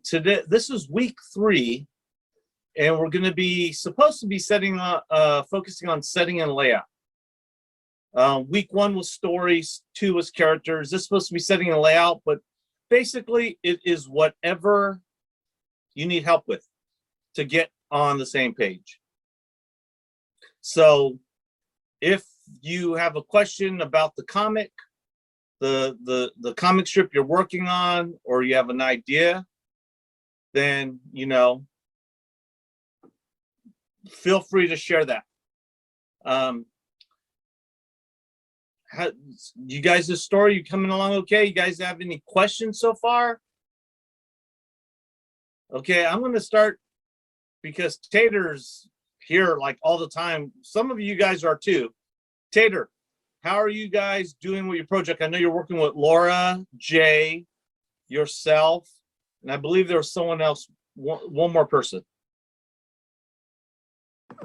Today, this is week 3, and we're going to be supposed to be focusing on setting and layout. Week 1 was stories, 2 was characters. This is supposed to be setting and layout, but basically it is whatever you need help with to get on the same page. So if you have a question about the comic, the comic strip you're working on, or you have an idea, then, feel free to share that. You guys, this story, you coming along okay? You guys have any questions so far? Okay, I'm going to start because Tater's here like all the time. Some of you guys are too. Tater, how are you guys doing with your project? I know you're working with Laura, Jay, yourself, and I believe there was someone else, one more person.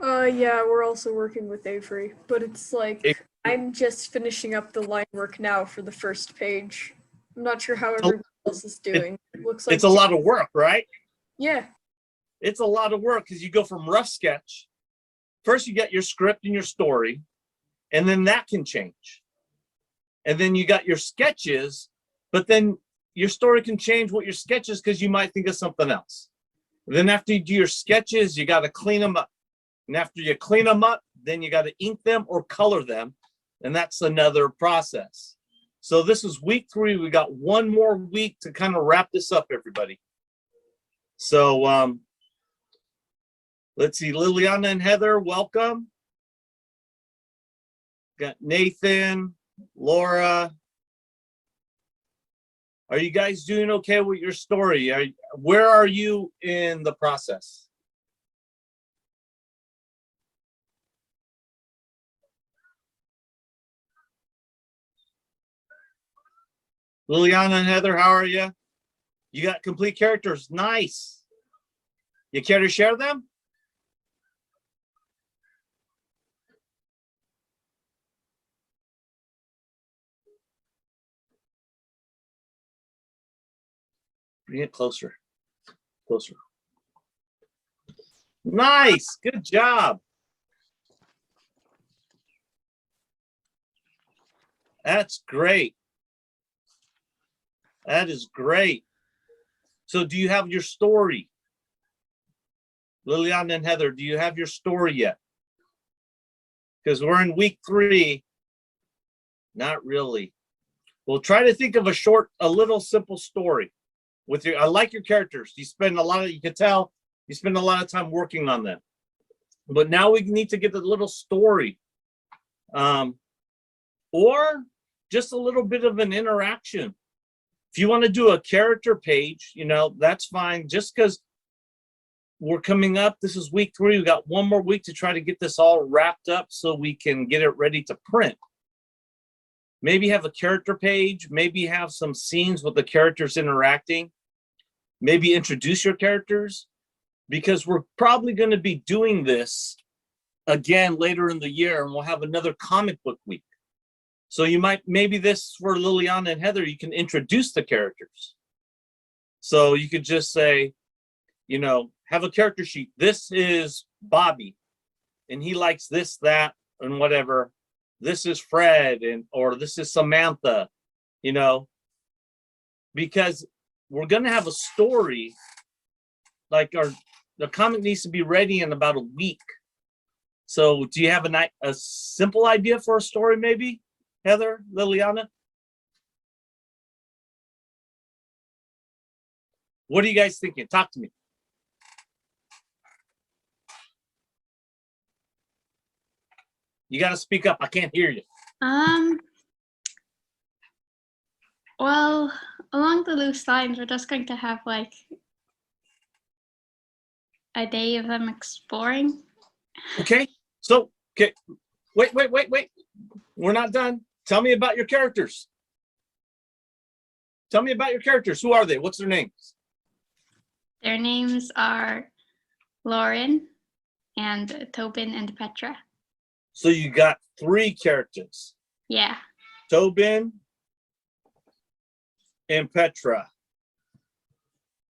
Yeah, we're also working with Avery, but it's like I'm just finishing up the line work now for the first page. I'm not sure how everyone else is doing. Looks like it's a lot of work, right? Yeah. It's a lot of work because you go from rough sketch. First, you get your script and your story, and then that can change. And then you got your sketches, but then your story can change what your sketches because you might think of something else. And then after you do your sketches, you got to clean them up. And after you clean them up, then you got to ink them or color them. And that's another process. So this is week 3. We got one more week to kind of wrap this up, everybody. So let's see, Liliana and Heather, welcome. Got Nathan, Laura. Are you guys doing okay with your story? Where are you in the process? Liliana and Heather, how are you? You got complete characters. Nice. You care to share them? Bring it closer. Closer. Nice. Good job. That's great. That is great. So do you have your story? Liliana and Heather, do you have your story yet? Because we're in week 3. Not really. We'll try to think of a little simple story. I like your characters. You can tell you spend a lot of time working on them. But now we need to get a little story. Or just a little bit of an interaction. If you want to do a character page, that's fine. Just because we're coming up, this is week 3. We got one more week to try to get this all wrapped up so we can get it ready to print. Maybe have a character page, maybe have some scenes with the characters interacting, maybe introduce your characters, because we're probably going to be doing this again later in the year, and we'll have another comic book week. So maybe this for Liliana and Heather, you can introduce the characters. So you could just say, have a character sheet. This is Bobby, and he likes this, that, and whatever. This is Fred, or this is Samantha, because we're going to have a story. Like the comic needs to be ready in about a week. So do you have a simple idea for a story, maybe? Heather, Liliana? What are you guys thinking? Talk to me. You got to speak up. I can't hear you. Well, along the loose lines, we're just going to have like a day of them exploring. Okay. So, wait. We're not done. Tell me about your characters. Tell me about your characters. Who are they? What's their names? Their names are Lauren and Tobin and Petra. So you got 3 characters. Yeah. Tobin and Petra.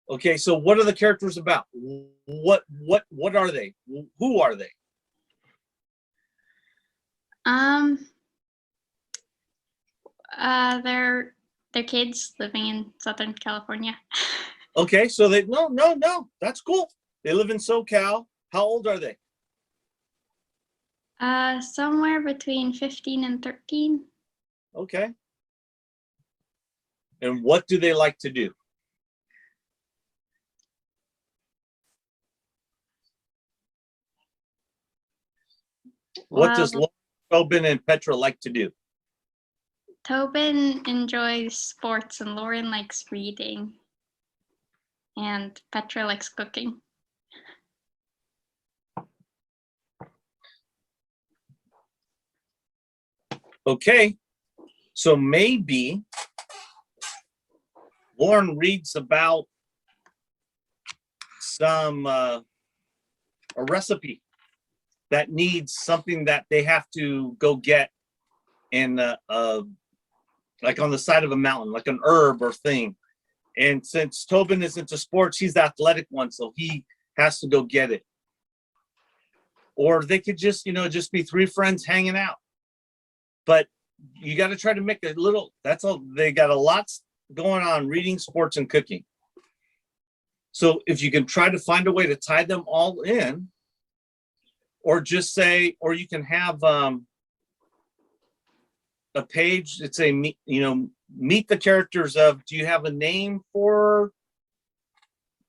Okay, so what are the characters about? What are they? Who are they? They're kids living in Southern California. Okay, so they no, that's cool. They live in SoCal. How old are they? Somewhere between 15 and 13. Okay. And what do they like to do? What does Well, Tobin and Petra like to do? Tobin enjoys sports and Lauren likes reading. And Petra likes cooking. Okay, so maybe Lauren reads about some a recipe that needs something that they have to go get in like on the side of a mountain, like an herb or thing. And since Tobin is into sports, he's the athletic one, so he has to go get it. Or they could just, just be three friends hanging out. But you got to try to make a little, that's all, they got a lot going on, reading, sports, and cooking. So if you can try to find a way to tie them all in, or just say, or you can have a page that say, meet the characters of, do you have a name for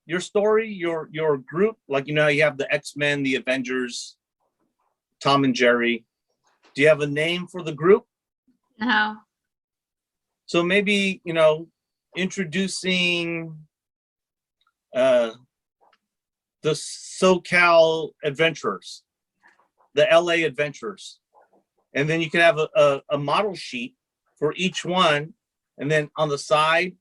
your story, your group? Like, you have the X-Men, the Avengers, Tom and Jerry. Do you have a name for the group? No. So maybe, introducing the SoCal Adventurers, the LA Adventurers. And then you can have a model sheet for each one. And then on the side,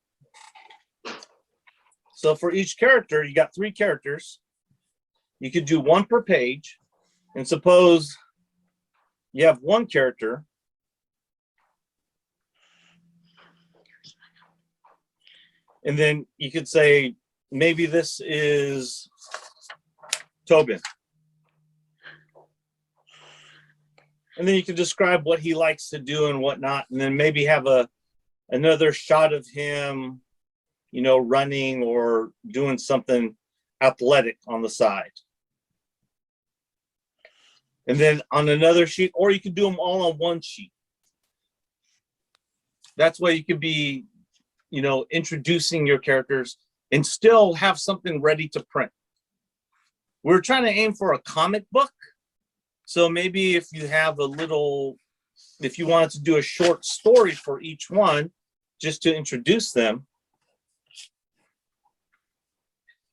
so for each character, you got 3 characters. You could do 1 per page. And suppose you have 1 character. And then you could say, maybe this is Tobin. And then you can describe what he likes to do and whatnot. And then maybe have another shot of him, running or doing something athletic on the side. And then on another sheet, or you could do them all on 1 sheet. That's why you could be, introducing your characters and still have something ready to print. We're trying to aim for a comic book. So maybe if you have if you wanted to do a short story for each one, just to introduce them,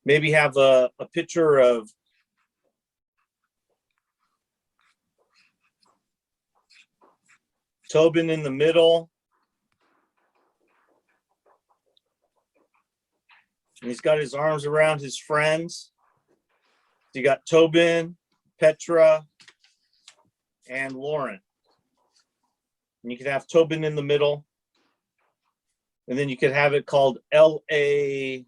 maybe have a picture of Tobin in the middle. And he's got his arms around his friends. So you got Tobin, Petra, and Lauren. And you could have Tobin in the middle. And then you could have it called LA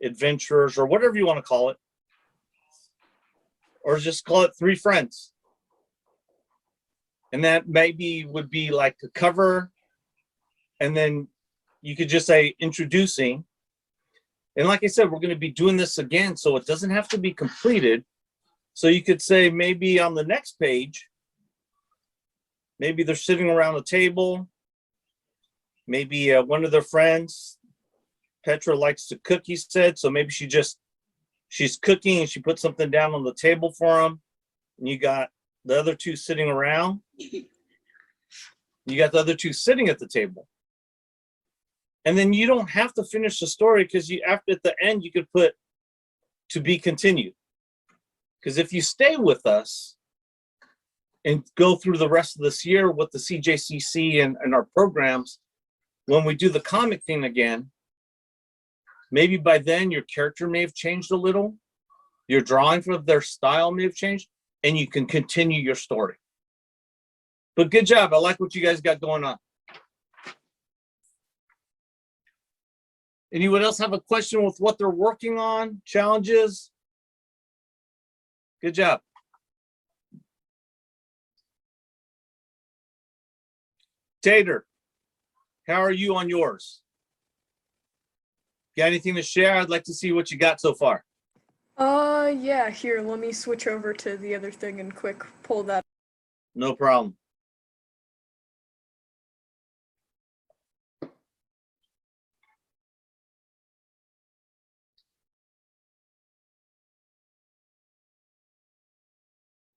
Adventurers or whatever you want to call it. Or just call it 3 friends. And that maybe would be like a cover. And then you could just say introducing. And like I said, we're going to be doing this again, so it doesn't have to be completed. So you could say maybe on the next page, maybe they're sitting around a table. Maybe one of their friends, Petra likes to cook, he said. So maybe she's cooking and she puts something down on the table for them. And you got the other 2 sitting around. You got the other 2 sitting at the table. And then you don't have to finish the story because after at the end, you could put to be continued. Because if you stay with us and go through the rest of this year with the CJCC and our programs, when we do the comic thing again, maybe by then your character may have changed a little. Your drawing for their style may have changed, and you can continue your story. But good job. I like what you guys got going on. Anyone else have a question with what they're working on? Challenges? Good job. Tater, how are you on yours? Got anything to share? I'd like to see what you got so far. Yeah, here, let me switch over to the other thing and quick pull that. No problem.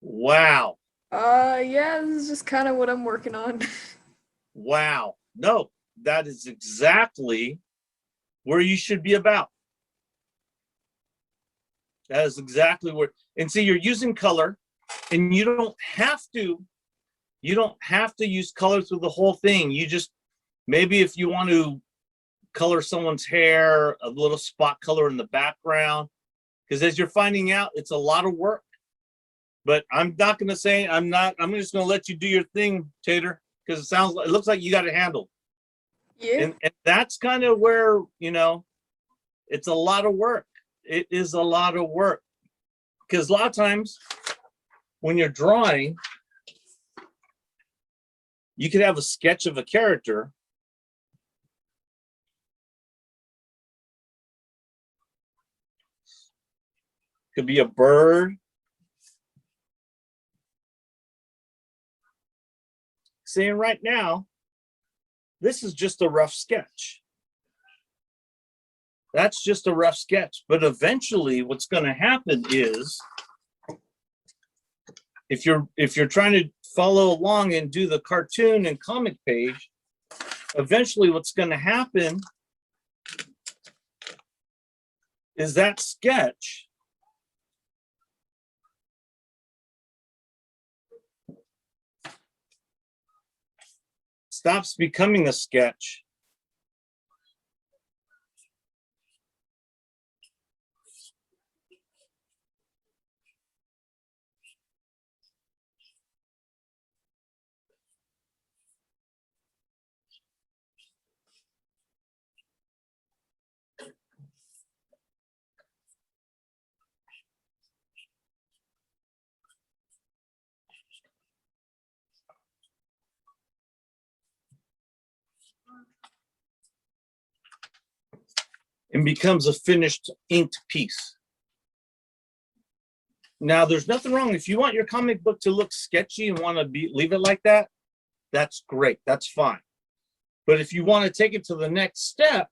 Wow. Yeah, this is just kind of what I'm working on. Wow. No, that is exactly where you should be about. That is exactly where, and see, you're using color, and you don't have to use color through the whole thing. You just, maybe if you want to color someone's hair, a little spot color in the background, because as you're finding out, it's a lot of work. But I'm not going to say, I'm just going to let you do your thing, Tater, because it looks like you got it handled. Yeah. And that's kind of where, you know, it's a lot of work. It is a lot of work. Because a lot of times when you're drawing, you could have a sketch of a character. Could be a bird. Saying right now, this is just a rough sketch. That's just a rough sketch. But eventually what's going to happen is, if you're trying to follow along and do the cartoon and comic page, eventually what's going to happen is that sketch stops becoming a sketch and becomes a finished inked piece. Now, there's nothing wrong. If you want your comic book to look sketchy and want to leave it like that, that's great. That's fine. But if you want to take it to the next step,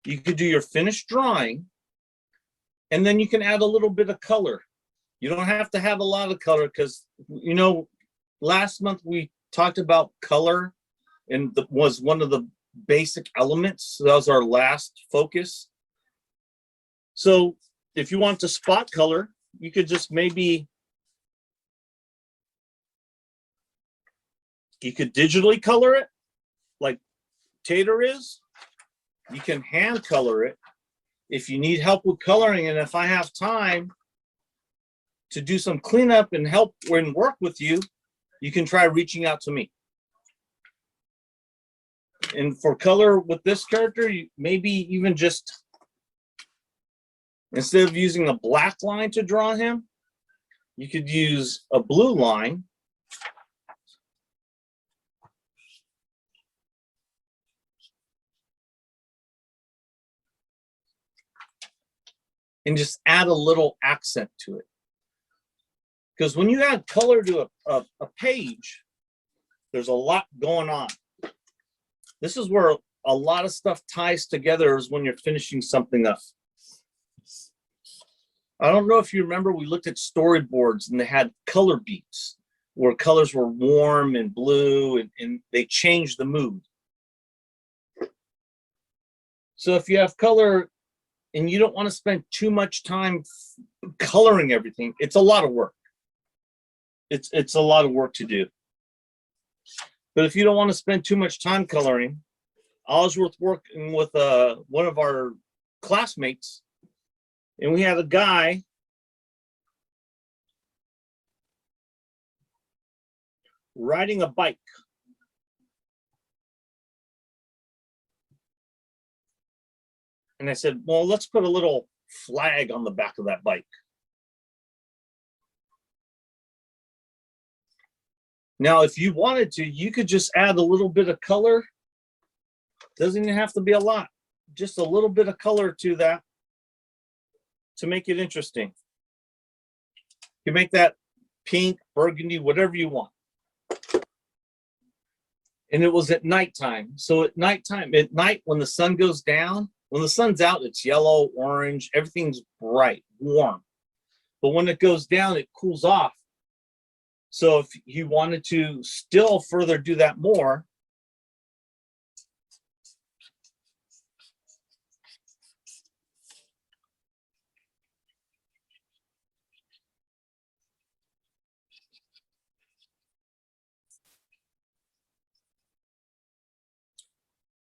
you could do your finished drawing, and then you can add a little bit of color. You don't have to have a lot of color, because, you know, last month we talked about color, and was one of the basic elements. So that was our last focus. So if you want to spot color, you could just maybe, you could digitally color it like Tater is. You can hand color it. If you need help with coloring, and if I have time to do some cleanup and help and work with you, you can try reaching out to me. And for color with this character, maybe even just, instead of using a black line to draw him, you could use a blue line. And just add a little accent to it. Because when you add color to a page, there's a lot going on. This is where a lot of stuff ties together, is when you're finishing something up. I don't know if you remember, we looked at storyboards and they had color beats where colors were warm and blue, and they changed the mood. So if you have color and you don't want to spend too much time coloring everything, it's a lot of work. It's a lot of work to do. But if you don't want to spend too much time coloring, I was working with one of our classmates, and we had a guy riding a bike. And I said, well, let's put a little flag on the back of that bike. Now, if you wanted to, you could just add a little bit of color. Doesn't even have to be a lot. Just a little bit of color to that to make it interesting. You make that pink, burgundy, whatever you want. And it was at nighttime. So at night when the sun goes down, when the sun's out, it's yellow, orange, everything's bright, warm. But when it goes down, it cools off. So if you wanted to still further do that more,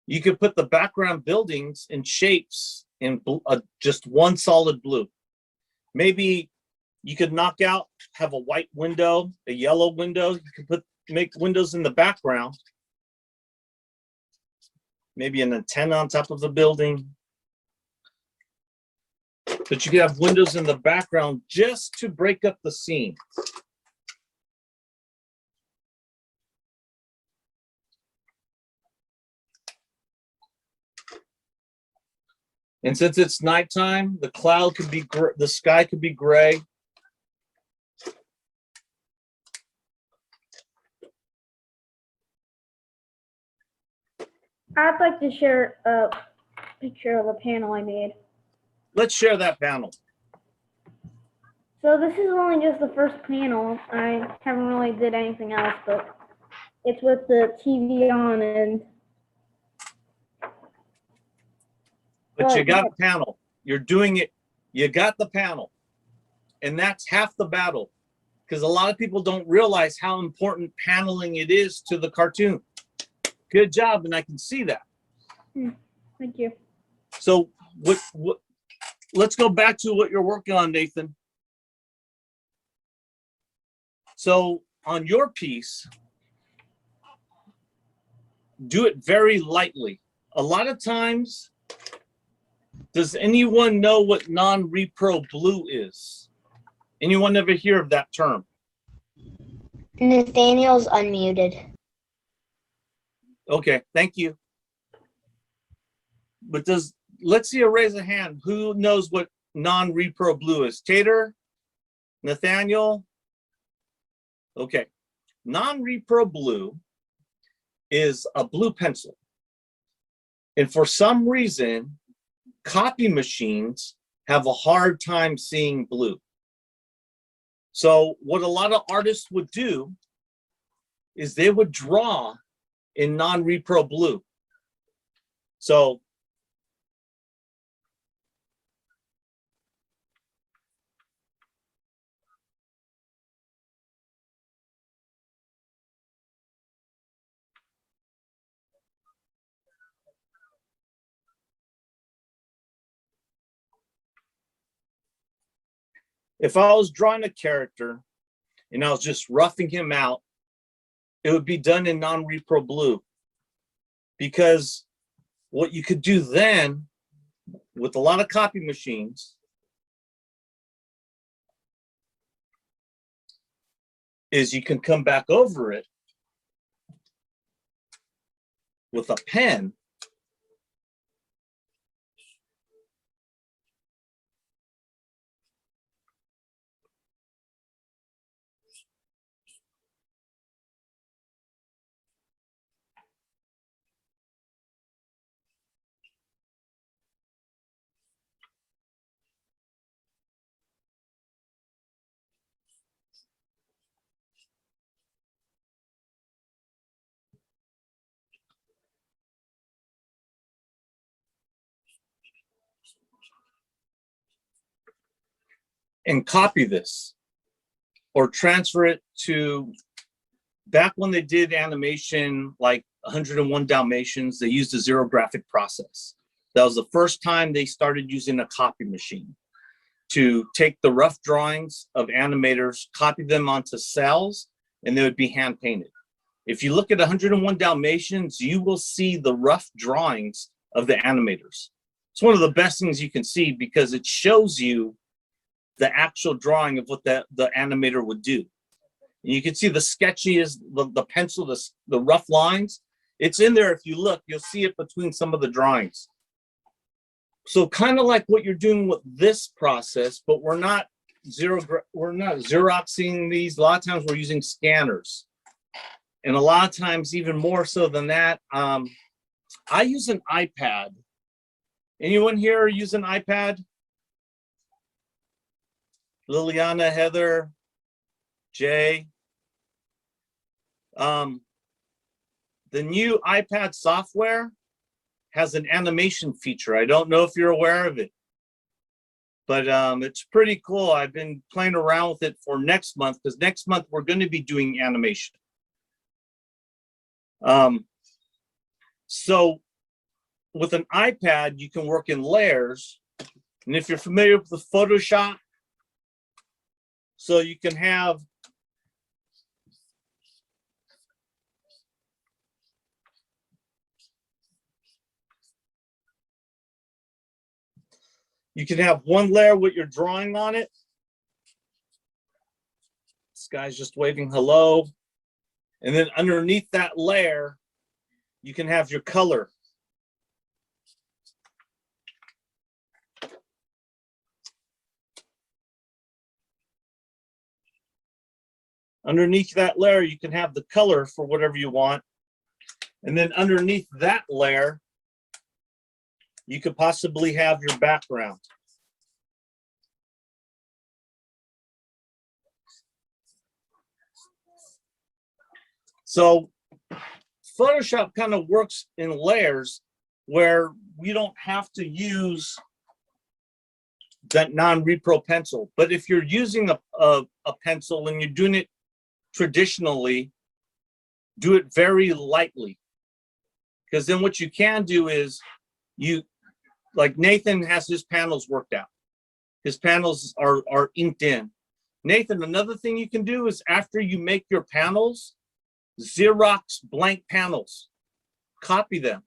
you could put the background buildings and shapes in just one solid blue. Maybe you could knock out, have a white window, a yellow window. You could make windows in the background. Maybe an antenna on top of the building. But you could have windows in the background just to break up the scene. And since it's nighttime, the cloud could be, the sky could be gray. I'd like to share a picture of a panel I made. Let's share that panel. So this is only just the first panel. I haven't really did anything else, but it's with the TV on and. But you got a panel. You're doing it. You got the panel. And that's half the battle. Because a lot of people don't realize how important paneling it is to the cartoon. Good job, and I can see that. Thank you. So let's go back to what you're working on, Nathan. So on your piece, do it very lightly. A lot of times, does anyone know what non-repro blue is? Anyone ever hear of that term? Nathaniel's unmuted. Okay, thank you. But let's see a raise of hand. Who knows what non-repro blue is? Tater? Nathaniel? Okay. Non-repro blue is a blue pencil. And for some reason, copy machines have a hard time seeing blue. So what a lot of artists would do is they would draw in non-repro blue. So if I was drawing a character and I was just roughing him out, it would be done in non-repro blue. Because what you could do then with a lot of copy machines is you can come back over it with a pen and copy this or transfer it to, back when they did animation like 101 Dalmatians, they used a zero graphic process. That was the first time they started using a copy machine to take the rough drawings of animators, copy them onto cells, and they would be hand painted. If you look at 101 Dalmatians, you will see the rough drawings of the animators. It's one of the best things you can see because it shows you the actual drawing of what the animator would do. And you can see the sketchy is the pencil, the rough lines. It's in there. If you look, you'll see it between some of the drawings. So kind of like what you're doing with this process, but we're not Xeroxing these. A lot of times we're using scanners. And a lot of times, even more so than that, I use an iPad. Anyone here use an iPad? Liliana, Heather, Jay. The new iPad software has an animation feature. I don't know if you're aware of it, but it's pretty cool. I've been playing around with it for next month because next month we're going to be doing animation. So with an iPad, you can work in layers. And if you're familiar with the Photoshop, so you can have one layer with your drawing on it. This guy's just waving hello. And then underneath that layer, you can have your color. Underneath that layer, you can have the color for whatever you want. And then underneath that layer, you could possibly have your background. So Photoshop kind of works in layers where we don't have to use that non-repro pencil. But if you're using a pencil and you're doing it traditionally, do it very lightly. Because then what you can do is like Nathan has his panels worked out. His panels are inked in. Nathan, another thing you can do is after you make your panels, Xerox blank panels, copy them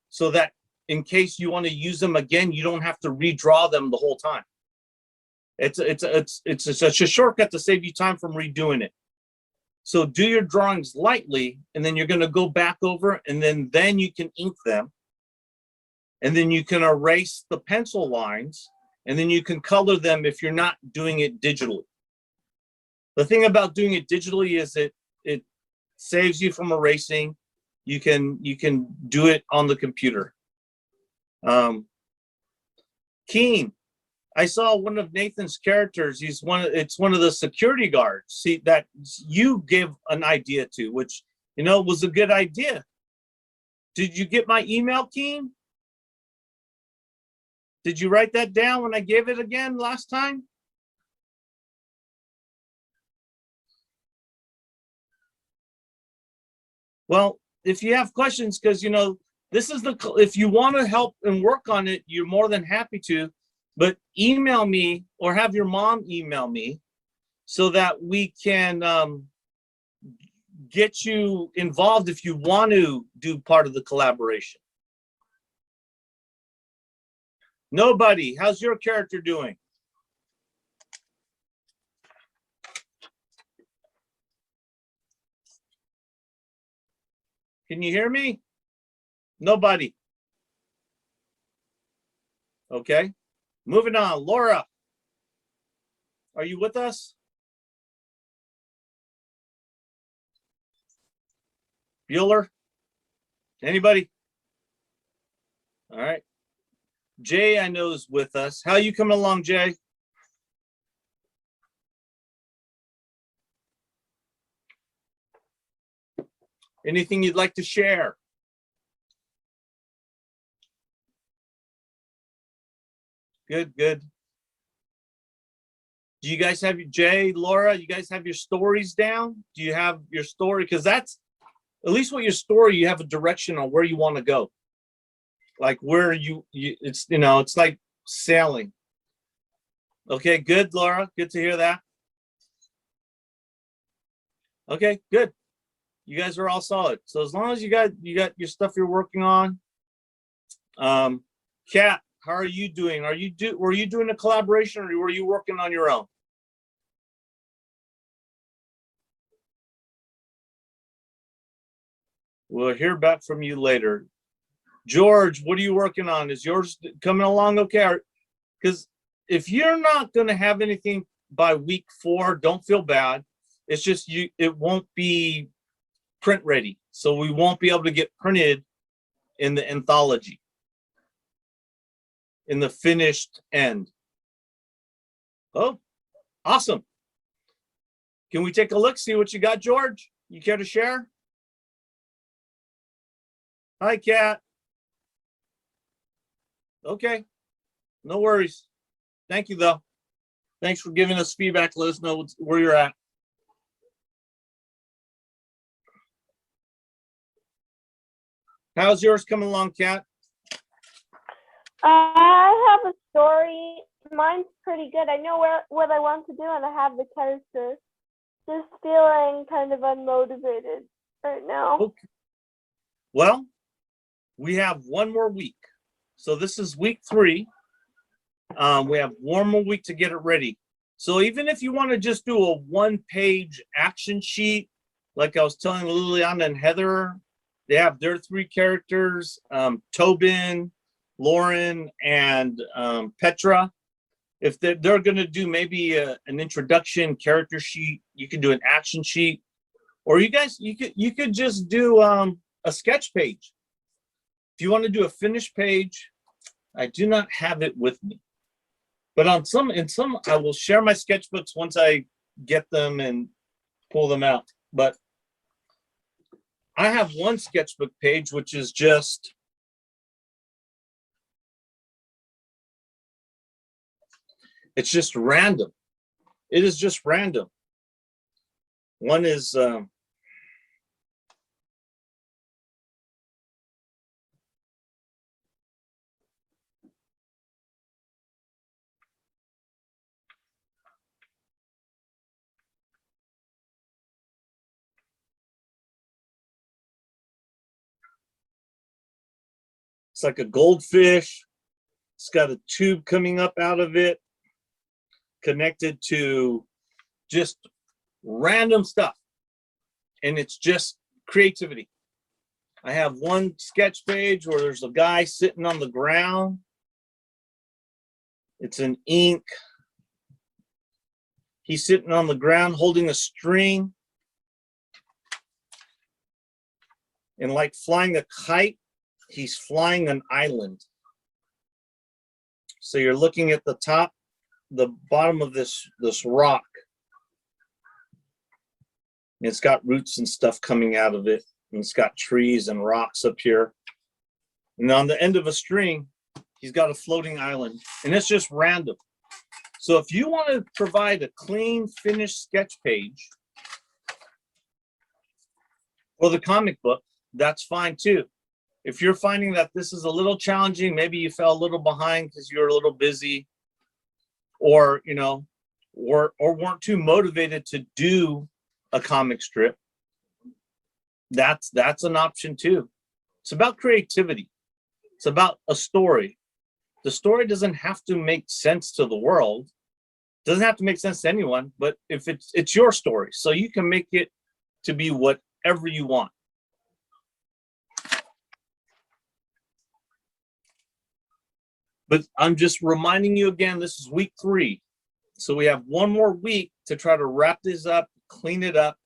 so that in case you want to use them again, you don't have to redraw them the whole time. It's a shortcut to save you time from redoing it. So do your drawings lightly, and then you're going to go back over, and then you can ink them, and then you can erase the pencil lines, and then you can color them if you're not doing it digitally. The thing about doing it digitally is it saves you from erasing. You can do it on the computer. Keen, I saw one of Nathan's characters. It's one of the security guards. See, that you gave an idea to, which was a good idea. Did you get my email, Keen? Did you write that down when I gave it again last time? Well, if you have questions, because this is if you want to help and work on it, you're more than happy to, but email me or have your mom email me so that we can get you involved if you want to do part of the collaboration. Nobody, how's your character doing? Can you hear me? Nobody. Okay, moving on. Laura, are you with us? Bueller? Anybody? All right. Jay, I know, is with us. How you coming along, Jay? Anything you'd like to share? Good, good. Do you guys have Jay, Laura, you guys have your stories down? Do you have your story? Because that's, at least with your story, you have a direction on where you want to go. Like where it's, it's like sailing. Okay, good, Laura. Good to hear that. Okay, good. You guys are all solid. So as long as you got your stuff you're working on. Kat, how are you doing? Were you doing a collaboration, or were you working on your own? We'll hear back from you later. George, what are you working on? Is yours coming along okay? Because if you're not going to have anything by week 4, don't feel bad. It's just it won't be print ready. So we won't be able to get printed in the anthology, in the finished end. Oh, awesome. Can we take a look, see what you got, George? You care to share? Hi, Kat. Okay, no worries. Thank you, though. Thanks for giving us feedback. Let us know where you're at. How's yours coming along, Kat? I have a story. Mine's pretty good. I know what I want to do, and I have the character. Just feeling kind of unmotivated right now. Okay. Well, we have one more week. So this is week 3. We have one more week to get it ready. So even if you want to just do a 1-page action sheet, like I was telling Liliana and Heather, they have their 3 characters, Tobin, Lauren, and Petra. If they're going to do maybe an introduction character sheet, you can do an action sheet, or you could just do a sketch page. If you want to do a finished page, I do not have it with me, but in some I will share my sketchbooks once I get them and pull them out. But I have one sketchbook page, which is just it's just random. It is just random. One is it's like a goldfish. It's got a tube coming up out of it, connected to just random stuff. And it's just creativity. I have one sketch page where there's a guy sitting on the ground. It's an ink. He's sitting on the ground holding a string. And like flying a kite, he's flying an island. So you're looking at the bottom of this rock. And it's got roots and stuff coming out of it. And it's got trees and rocks up here. And on the end of a string, he's got a floating island. And it's just random. So if you want to provide a clean, finished sketch page for the comic book, that's fine too. If you're finding that this is a little challenging, maybe you fell a little behind because you're a little busy, or or weren't too motivated to do a comic strip, that's an option too. It's about creativity. It's about a story. The story doesn't have to make sense to the world. It doesn't have to make sense to anyone, but if it's your story, so you can make it to be whatever you want. But I'm just reminding you again, this is week 3. So we have one more week to try to wrap this up, clean it up,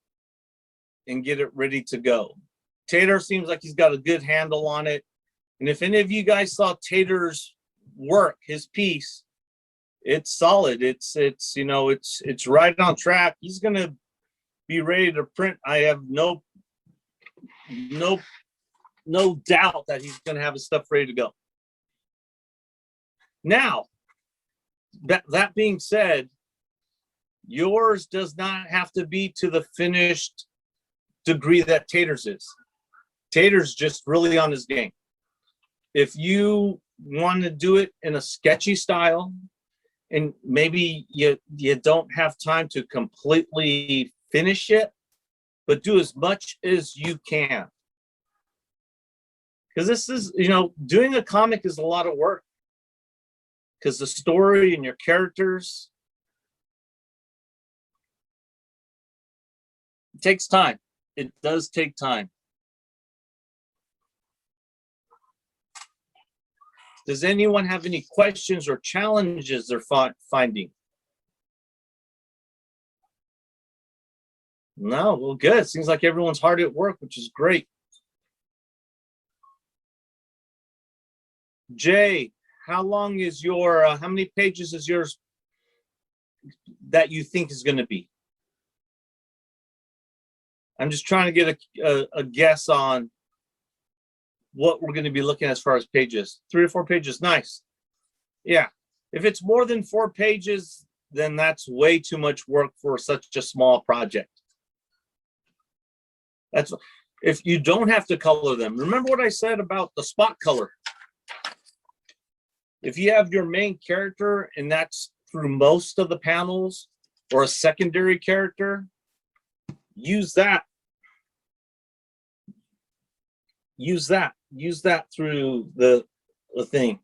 and get it ready to go. Tater seems like he's got a good handle on it. And if any of you guys saw Tater's work, his piece, it's solid. It's right on track. He's gonna be ready to print. I have no doubt that he's gonna have his stuff ready to go. Now, that being said, yours does not have to be to the finished degree that Tater's is. Tater's just really on his game. If you want to do it in a sketchy style, and maybe you don't have time to completely finish it, but do as much as you can. Because this is, doing a comic is a lot of work. because the story and your characters, it takes time. It does take time. Does anyone have any questions or challenges they're finding? No, well, good. Seems like everyone's hard at work, which is great. Jay, how long is your, how many pages is yours that you think is going to be? I'm just trying to get a guess on what we're going to be looking at as far as pages. 3 or 4 pages, nice. Yeah, if it's more than 4 pages, then that's way too much work for such a small project. That's if you don't have to color them. Remember what I said about the spot color. If you have your main character and that's through most of the panels, or a secondary character, use that. Use that through the thing.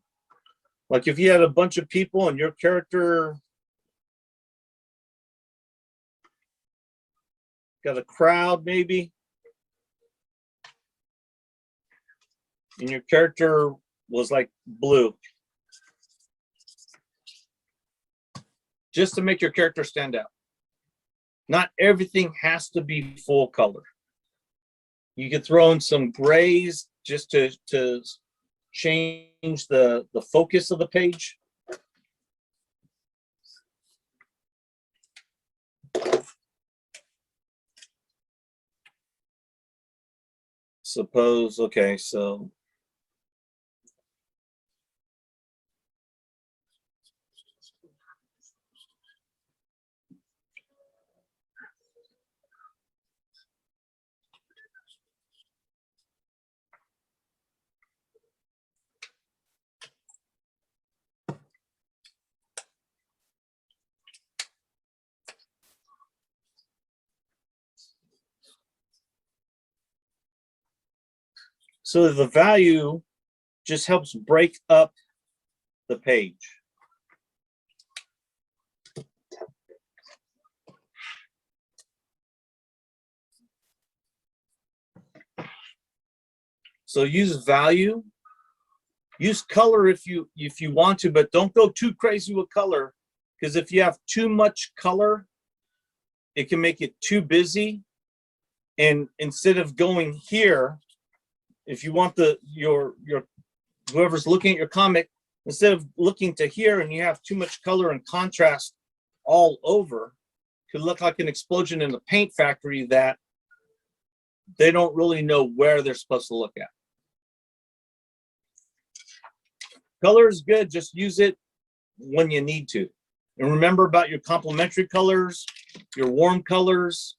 Like if you had a bunch of people and your character got a crowd maybe, and your character was like blue, just to make your character stand out. Not everything has to be full color. You could throw in some grays just to change the focus of the page. Suppose, okay, so the value just helps break up the page. So use value, use color if you want to, but don't go too crazy with color, because if you have too much color, it can make it too busy. And instead of going here, if you want your whoever's looking at your comic, instead of looking to here and you have too much color and contrast all over, it could look like an explosion in a paint factory that they don't really know where they're supposed to look at. Color is good, just use it when you need to. And remember about your complementary colors, your warm colors.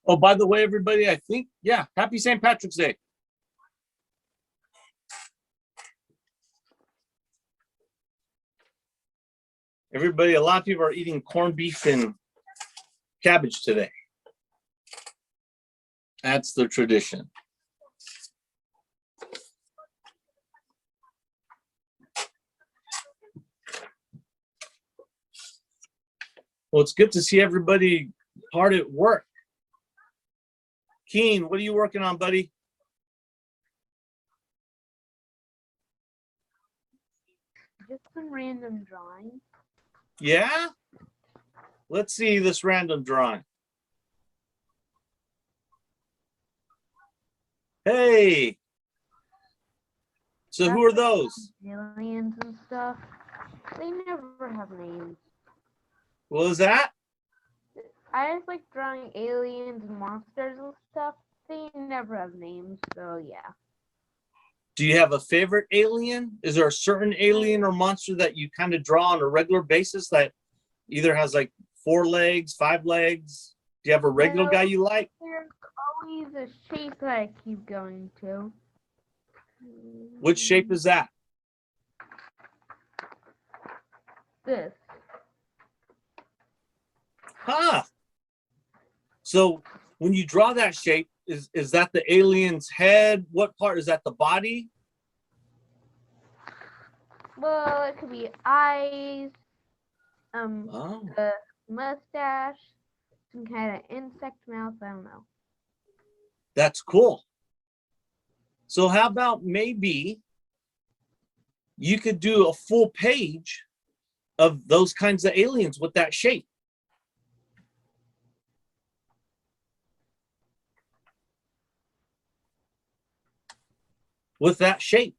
Oh, by the way, everybody, I think, yeah, happy St. Patrick's Day. Everybody, a lot of people are eating corned beef and cabbage today. That's the tradition. Well, it's good to see everybody hard at work. Keen, what are you working on, buddy? Just some random drawing. Yeah? Let's see this random drawing. Hey. So who are those? Aliens and stuff. They never have names. What was that? I just like drawing aliens and monsters and stuff. They never have names, so yeah. Do you have a favorite alien? Is there a certain alien or monster that you kind of draw on a regular basis that either has like 4 legs, 5 legs? Do you have a regular guy you like? There's always a shape that I keep going to. Which shape is that? This. Huh. So when you draw that shape, is that the alien's head? What part is that? The body? Well, it could be eyes, Oh, a mustache, some kind of insect mouth. I don't know. that's cool. So how about maybe you could do a full page of those kinds of aliens with that shape? With that shape.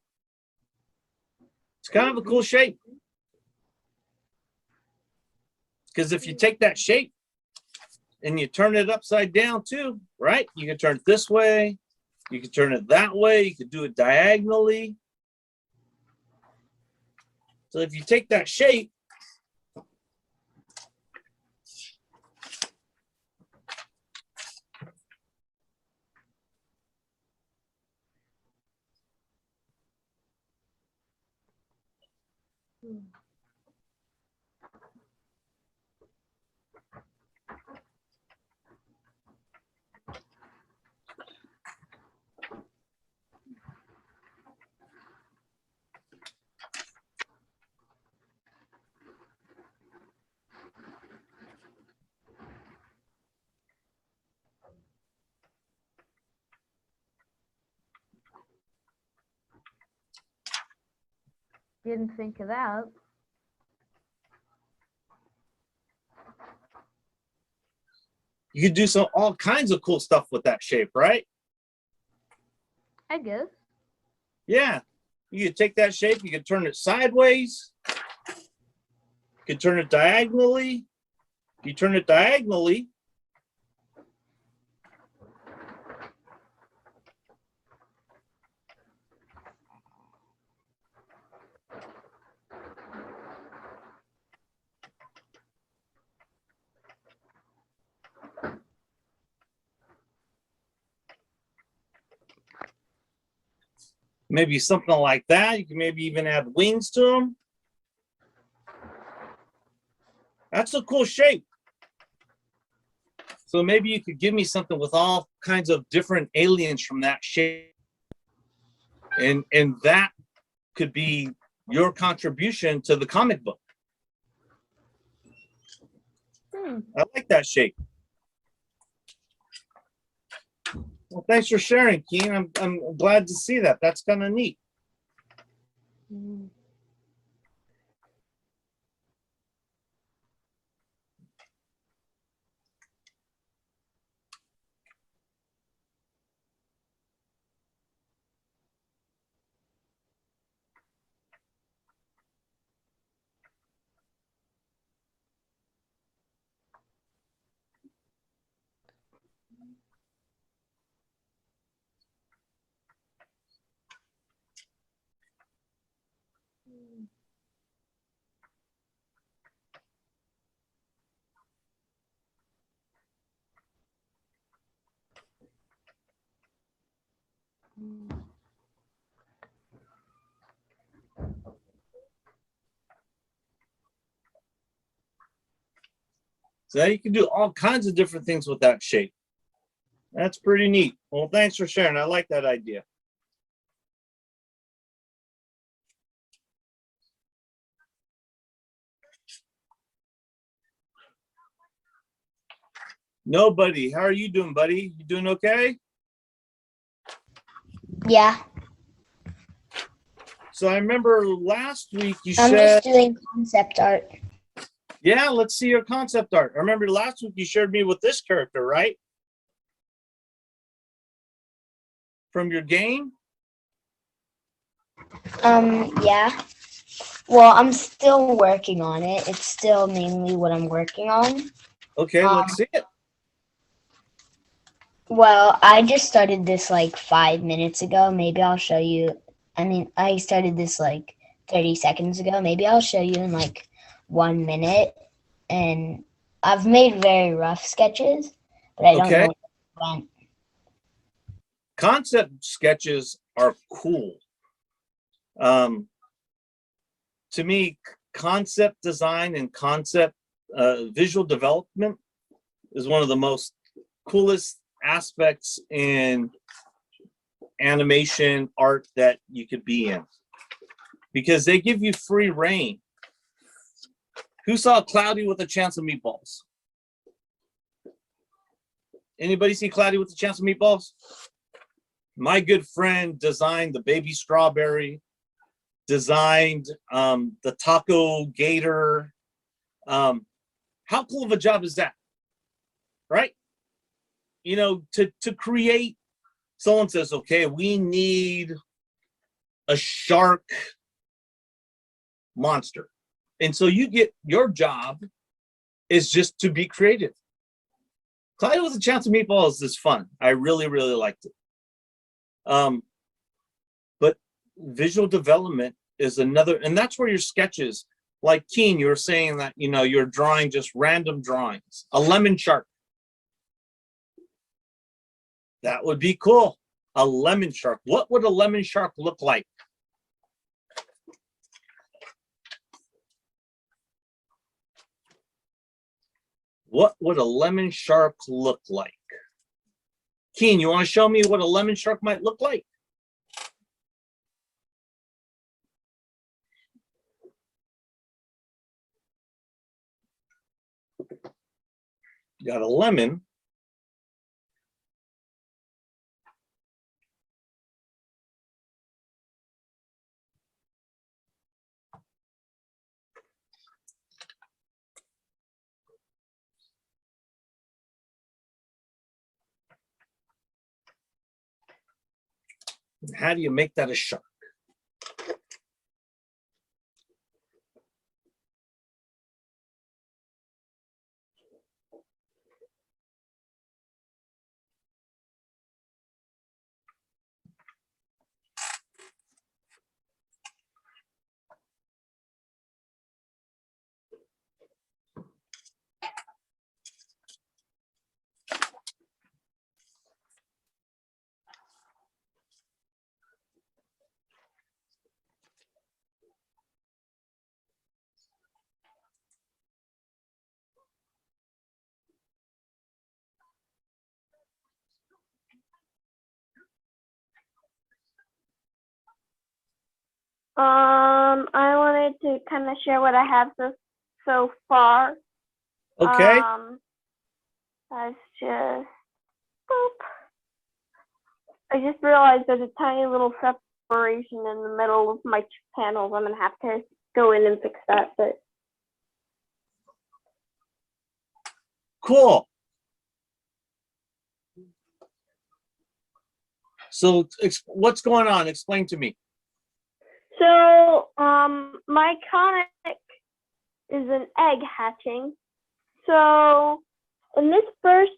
It's kind of a cool shape. Because if you take that shape and you turn it upside down too, right? You can turn it this way. You can turn it that way. You could do it diagonally. So if you take that shape, Didn't think of that. you could do all kinds of cool stuff with that shape, right? I guess. Yeah. You could take that shape, you could turn it sideways. You could turn it diagonally. If you turn it diagonally, maybe something like that. You can maybe even add wings to them. That's a cool shape. So maybe you could give me something with all kinds of different aliens from that shape. And that could be your contribution to the comic book. I like that shape. Well, thanks for sharing, Keen. I'm glad to see that. That's kind of neat. So you can do all kinds of different things with that shape. That's pretty neat. Well, thanks for sharing. I like that idea. Nobody. How are you doing, buddy? You doing okay? Yeah, So I remember last week you I'm said, just doing concept art. yeah, let's see your concept art. I remember last week you shared me with this character, right? From your game? Yeah. Well, I'm still working on it. It's still mainly what I'm working on. Okay, let's see it. Well, I just started this like 5 minutes ago. Maybe I'll show you. I mean, I started this like 30 seconds ago. Maybe I'll show you in like 1 minute. And I've made very rough sketches, but I don't Okay. know when. Concept sketches are cool. To me, concept design and concept visual development is one of the most coolest aspects in animation art that you could be in, because they give you free reign. Who saw Cloudy with a Chance of Meatballs? Anybody see Cloudy with a Chance of Meatballs? My good friend designed the baby strawberry, designed the taco gator. How cool of a job is that, right? You know, to create, someone says, okay, we need a shark monster. And so you get, your job is just to be creative. Cloudy with a Chance of Meatballs is fun. I really, really liked it. But visual development is another, and that's where your sketches, like Keen, you were saying that, you know, you're drawing just random drawings. A lemon shark. That would be cool. A lemon shark. What would a lemon shark look like? What would a lemon shark look like? Keen, you want to show me what a lemon shark might look like? You got a lemon. How do you make that a shark? I wanted to kind of share what I have so far. Okay. That's just, boop. I just realized there's a tiny little separation in the middle of my panels. I'm gonna have to go in and fix that, but Cool. So what's going on? Explain to me. so my comic is an egg hatching. So in this first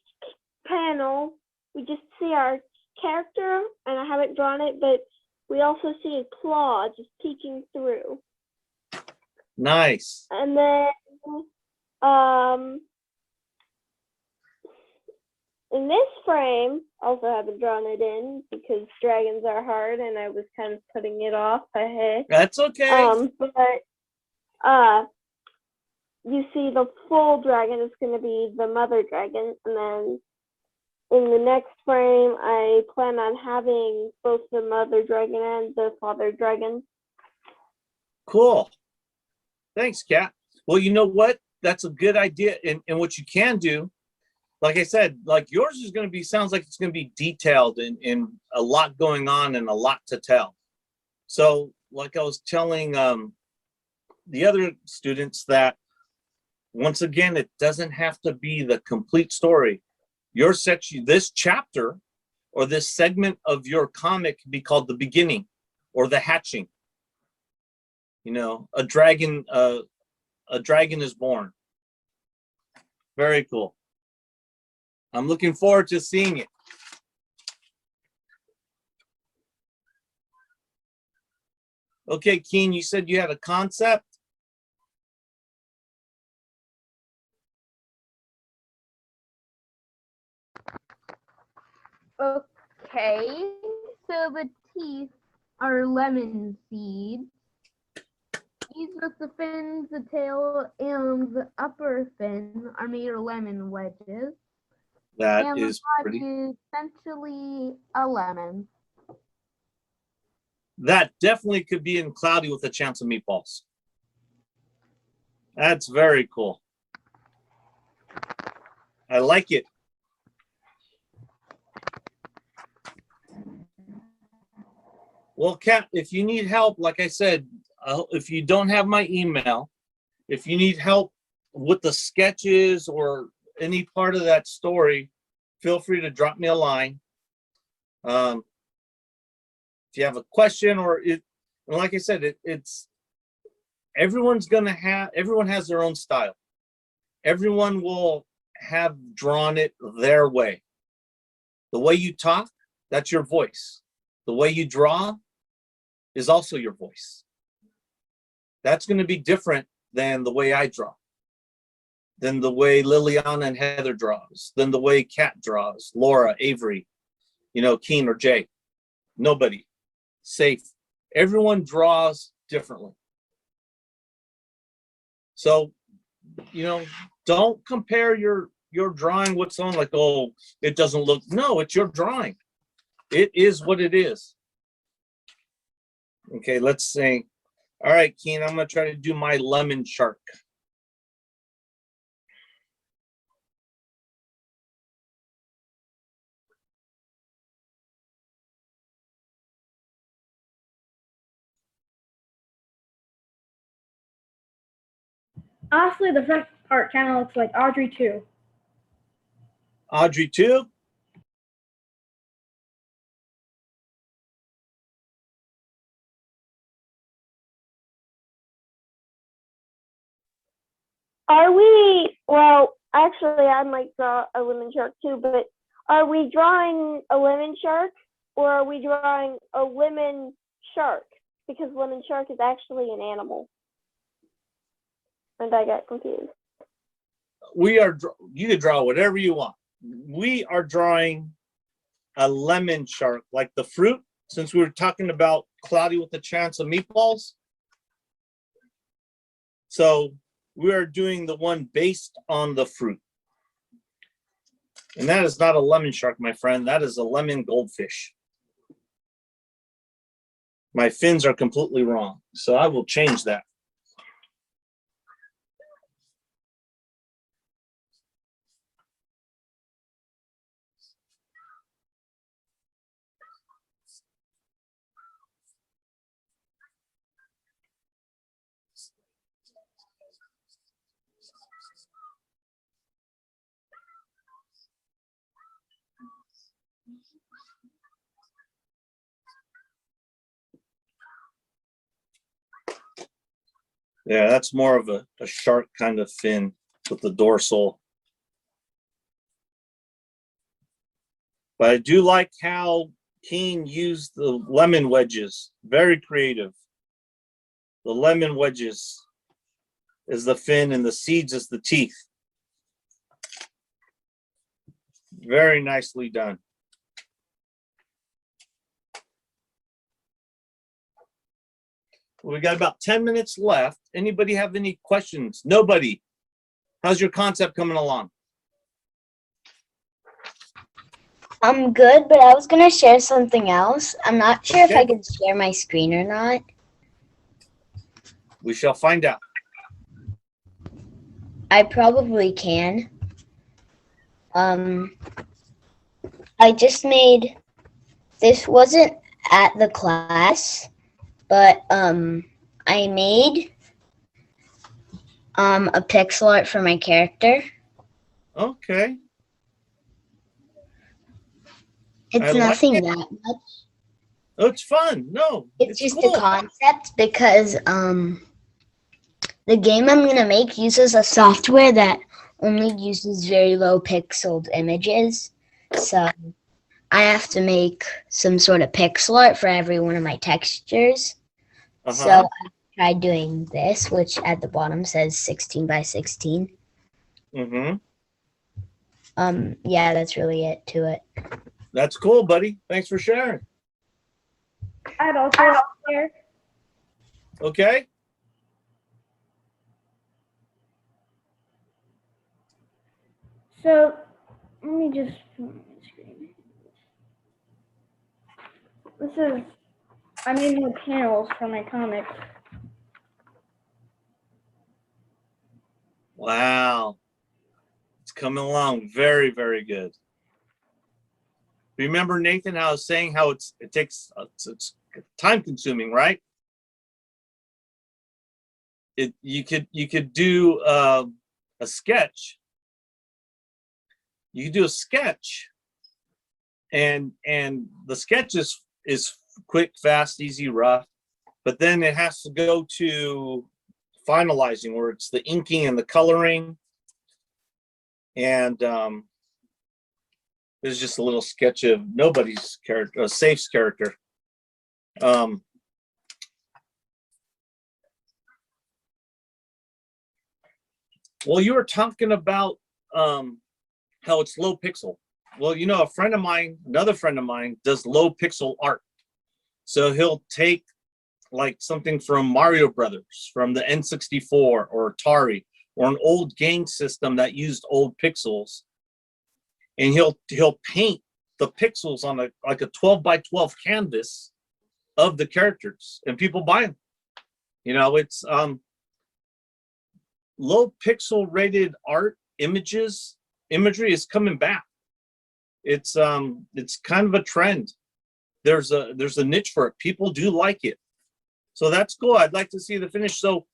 panel, we just see our character, and I haven't drawn it, but we also see a claw just peeking through. Nice. And then in this frame, also haven't drawn it in because dragons are hard and I was kind of putting it off. That's okay. But you see the full dragon is going to be the mother dragon, and then in the next frame, I plan on having both the mother dragon and the father dragon. Cool. Thanks, Kat. Well, you know what? That's a good idea. And what you can do, like I said, like yours is going to be, sounds like it's going to be detailed and a lot going on and a lot to tell. So like I was telling the other students that, once again, it doesn't have to be the complete story. Your section, this chapter or this segment of your comic can be called the beginning or the hatching. You know, a dragon is born. Very cool. I'm looking forward to seeing it. Okay, Keen, you said you had a concept. Okay, so the teeth are lemon seeds. These with the fins, the tail, and the upper fin are made of lemon wedges. That And is the pretty. is essentially a lemon. That definitely could be in Cloudy with a Chance of Meatballs. That's very cool. I like it. Well, Kat, if you need help, like I said, if you don't have my email, if you need help with the sketches or any part of that story, feel free to drop me a line. If you have a question or it, and like I said, it's everyone has their own style. Everyone will have drawn it their way. The way you talk, that's your voice. The way you draw is also your voice. That's going to be different than the way I draw, than the way Liliana and Heather draws, than the way Kat draws, Laura, Avery, Keen or Jay. Nobody. Safe. Everyone draws differently. So, don't compare your drawing with someone like, oh, it doesn't look. No, it's your drawing. It is what it is. Okay, let's say, all right, Keen, I'm going to try to do my lemon shark. Honestly, the first part kind of looks like Audrey too. Audrey, too? Well, actually, I might draw a lemon shark too, but are we drawing a lemon shark or are we drawing a lemon shark? Because lemon shark is actually an animal. And I got confused. You can draw whatever you want. We are drawing a lemon shark, like the fruit, since we were talking about Cloudy with a Chance of Meatballs. So we are doing the one based on the fruit. And that is not a lemon shark, my friend. That is a lemon goldfish. My fins are completely wrong. So I will change that. Yeah, that's more of a shark kind of fin with the dorsal. But I do like how Keen used the lemon wedges. Very creative. The lemon wedges is the fin and the seeds is the teeth. Very nicely done. We got about 10 minutes left. Anybody have any questions? Nobody. How's your concept coming along? I'm good, but I was going to share something else. I'm not sure if Okay. I can share my screen or not. We shall find out. I probably can. I just made, this wasn't at the class, but I made a pixel art for my character. Okay. It's I like nothing it. that much. Oh, it's fun. No, It's just cool. a concept because the game I'm gonna make uses a software that only uses very low pixeled images. So I have to make some sort of pixel art for every one of my textures. So I tried doing this, which at the bottom says 16 by 16. Mm-hmm. Yeah, that's really it to it. That's cool, buddy. Thanks for sharing. I'd also share. Okay. So let me just put my screen. This is, I made more panels for my comics. Wow. It's coming along very, very good. Remember, Nathan, how I was saying how it takes, it's time consuming, right? You could do a sketch. You could do a sketch, and the sketch is quick, fast, easy, rough, but then it has to go to finalizing, where it's the inking and the coloring, and there's just a little sketch of nobody's character, Safe's character. Well, you were talking about how it's low pixel. Well, you know, a friend of mine, another friend of mine, does low pixel art. So he'll take like something from Mario Brothers, from the N64 or Atari, or an old game system that used old pixels, and he'll paint the pixels on like a 12 by 12 canvas of the characters, and people buy them. You know, it's low pixel rated art imagery is coming back. It's kind of a trend. There's a niche for it. People do like it. So that's cool. I'd like to see the finish. So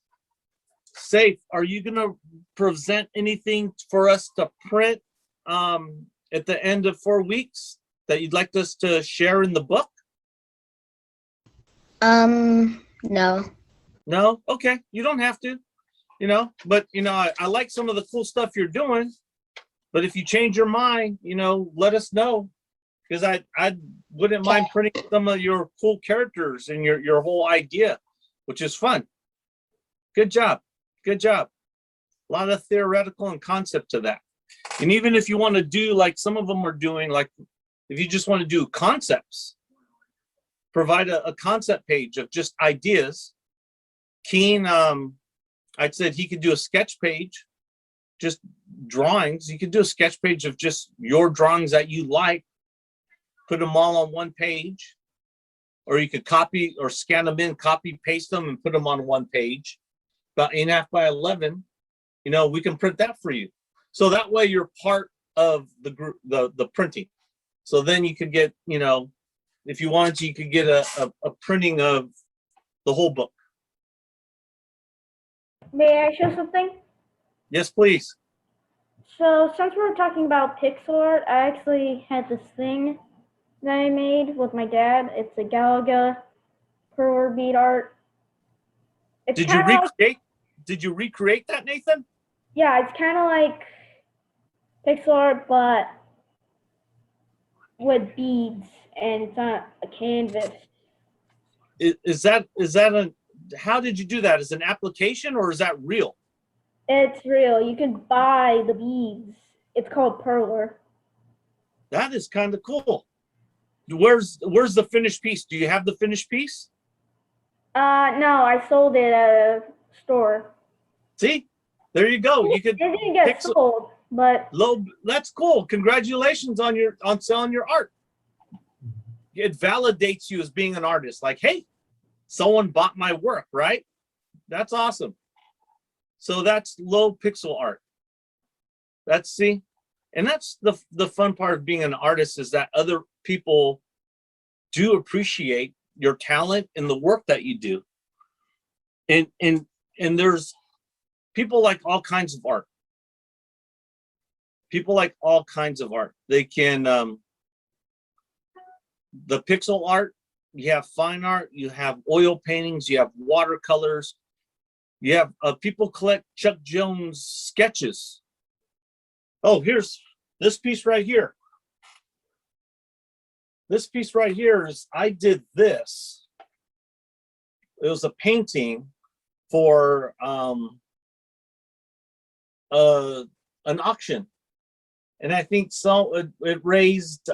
Safe, are you gonna present anything for us to print at the end of 4 weeks that you'd like us to share in the book? No. No? Okay. You don't have to, you know, but you know, I like some of the cool stuff you're doing, but if you change your mind, you know, let us know, because I wouldn't mind printing some of your cool characters and your whole idea, which is fun. Good job. Good job. A lot of theoretical and concept to that. And even if you want to do like some of them are doing, like if you just want to do concepts, provide a concept page of just ideas. Keen, I said he could do a sketch page, just drawings. You could do a sketch page of just your drawings that you like, put them all on one page, or you could copy or scan them in, copy, paste them, and put them on one page, about 8.5 by 11. You know, we can print that for you. So that way you're part of the group, the printing. So then you could get, you know, if you wanted to, you could get a printing of the whole book. May I show something? Yes, please. So since we're talking about pixel art, I actually had this thing that I made with my dad. It's a Galaga perler bead art. It's Did you kinda recreate? like, Did you recreate that, Nathan? yeah, it's kind of like pixel art, but with beads, and it's on a canvas. Is that a? How did you do that? Is it an application or is that real? It's real. You can buy the beads. It's called perler. That is kind of cool. Where's the finished piece? Do you have the finished piece? No, I sold it at a store. See, there you go. You could It didn't get pixel- sold, but low. That's cool. Congratulations on selling your art. It validates you as being an artist. Like, hey, someone bought my work, right? That's awesome. So that's low pixel art. See, and that's the fun part of being an artist, is that other people do appreciate your talent and the work that you do. And there's people like all kinds of art. People like all kinds of art. They can the pixel art, you have fine art, you have oil paintings, you have watercolors, you have people collect Chuck Jones sketches. Oh, here's this piece right here. This piece right here is, I did this. It was a painting for an auction. And I think so it raised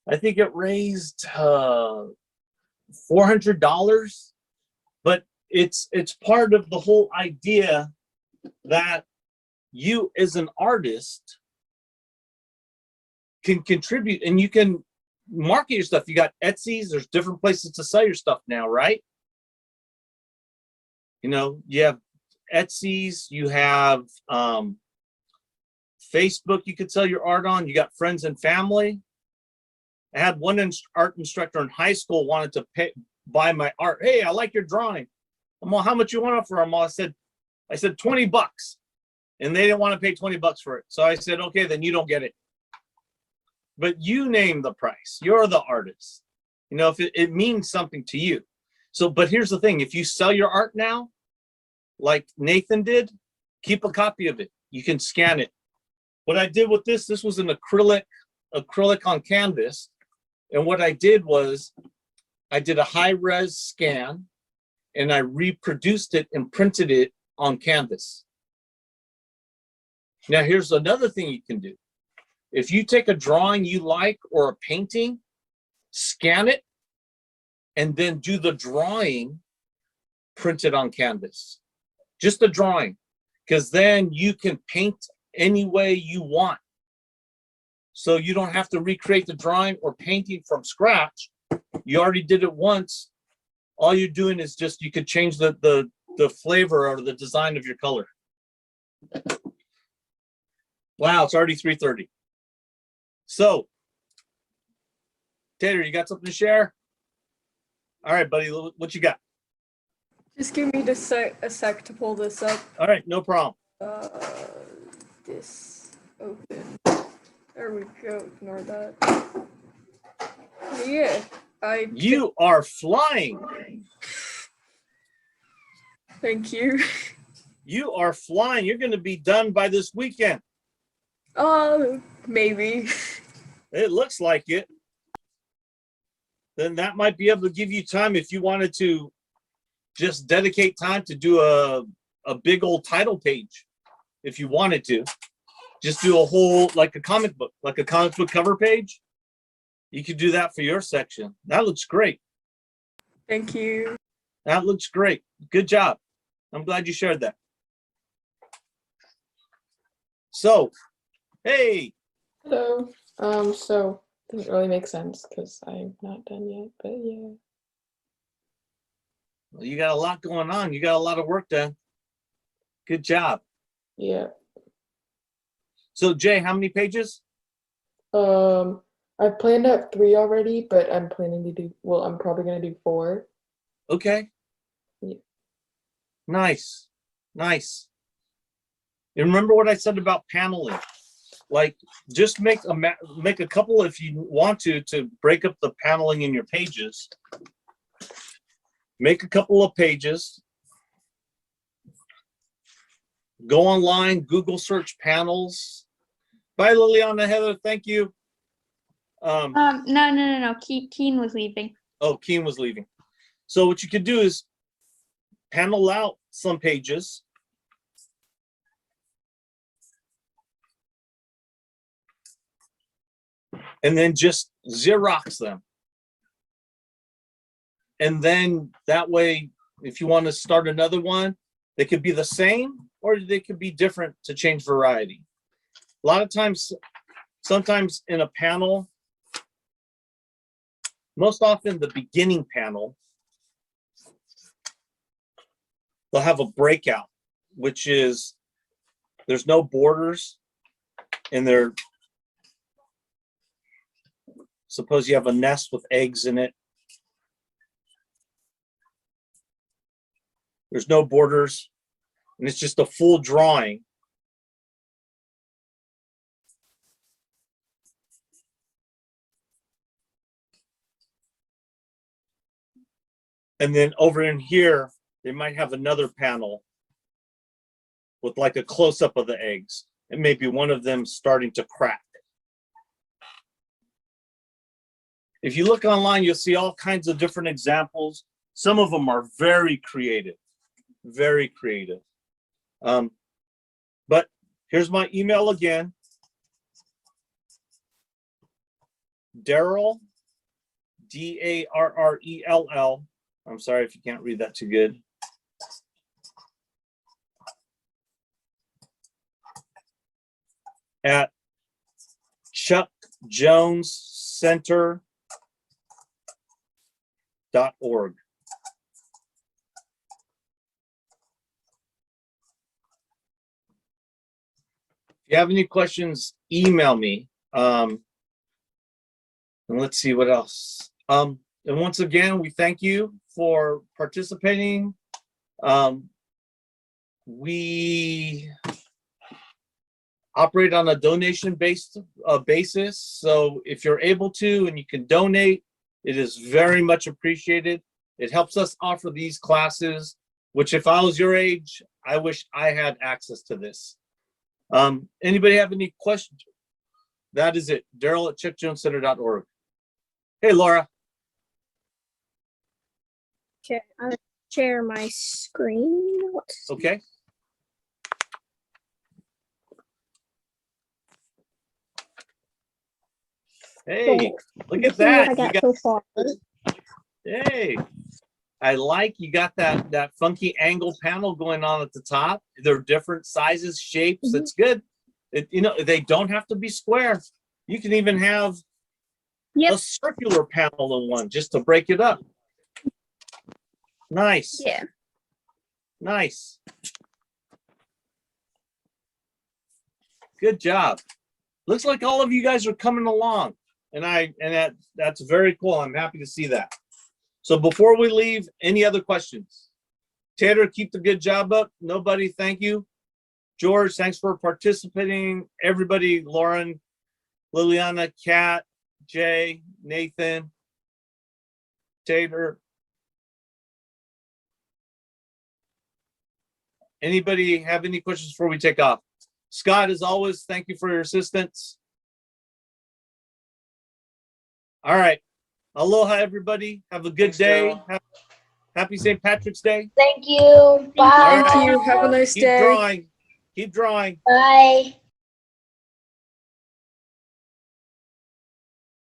I think it raised $400, but it's part of the whole idea that you as an artist can contribute, and you can market your stuff. You got Etsy's, there's different places to sell your stuff now, right? You know, you have Etsy's, you have Facebook you could sell your art on, you got friends and family. I had one art instructor in high school wanted to buy my art. Hey, I like your drawing. I'm all, how much you want it for? I said $20. And they didn't want to pay $20 for it. So I said, okay, then you don't get it. But you name the price. You're the artist. You know, if it means something to you. So, but here's the thing. If you sell your art now, like Nathan did, keep a copy of it. You can scan it. What I did with this was an acrylic on canvas. And what I did was I did a high-res scan and I reproduced it and printed it on canvas. Now, here's another thing you can do. If you take a drawing you like or a painting, scan it, and then do the drawing printed on canvas. Just the drawing, because then you can paint any way you want. So you don't have to recreate the drawing or painting from scratch. You already did it once. All you're doing is just, you could change the flavor or the design of your color. Wow, it's already 3:30. So, Tater, you got something to share? All right, buddy, what you got? Just give me a sec to pull this up. All right, no problem. This open. There we go. Ignore that. Yeah, You are flying. Thank you. You are flying. You're going to be done by this weekend. Maybe. It looks like it. Then that might be able to give you time if you wanted to just dedicate time to do a big old title page. If you wanted to, just do a whole, like a comic book cover page. You could do that for your section. That looks great. Thank you. That looks great. Good job. I'm glad you shared that. So, hey. Hello. So doesn't really make sense because I'm not done yet, but yeah. Well, you got a lot going on. You got a lot of work done. Good job. Yeah. So Jay, how many pages? I've planned out 3 already, but I'm planning to do, well, I'm probably gonna do 4. Okay. Yeah. Nice. Nice. And remember what I said about paneling. Like, just make a couple if you want to break up the paneling in your pages. Make a couple of pages. Go online, Google search panels. Bye, Liliana, Heather. Thank you. No. Keen was leaving. Oh, Keen was leaving. So what you could do is panel out some pages. And then just Xerox them. And then that way, if you want to start another one, they could be the same or they could be different to change variety. A lot of times, sometimes in a panel, most often the beginning panel, they'll have a breakout, which is there's no borders and they're, suppose you have a nest with eggs in it. There's no borders, and it's just a full drawing. And then over in here, they might have another panel with like a close-up of the eggs, and maybe one of them starting to crack. If you look online, you'll see all kinds of different examples. Some of them are very creative, very creative. But here's my email again. Darrell, Darrell. I'm sorry if you can't read that too good. At jonescenter.org. If you have any questions, email me. And let's see what else. And once again, we thank you for participating. We operate on a donation-based basis. So if you're able to and you can donate, it is very much appreciated. It helps us offer these classes, which if I was your age, I wish I had access to this. Anybody have any questions? That is it. Darrell at checkjonescenter.org. Hey, Laura. Okay, I'll share my screen. Okay. Hey, look at that. I got so far. Hey, I like you got that funky angle panel going on at the top. They're different sizes, shapes. That's good. They don't have to be square. You can even have a circular panel in one just to break it up. Nice. Yeah. Nice. Good job. Looks like all of you guys are coming along, and that's very cool. I'm happy to see that. So before we leave, any other questions? Taylor, keep the good job up. Nobody, thank you. George, thanks for participating. Everybody, Lauren, Liliana, Kat, Jay, Nathan, Taylor. Anybody have any questions before we take off? Scott, as always, thank you for your assistance. All right. Aloha, everybody. Have a good day. Happy St. Patrick's Day. Thank you. Bye. Thank you. Have a nice Keep day. drawing. Keep drawing. Bye.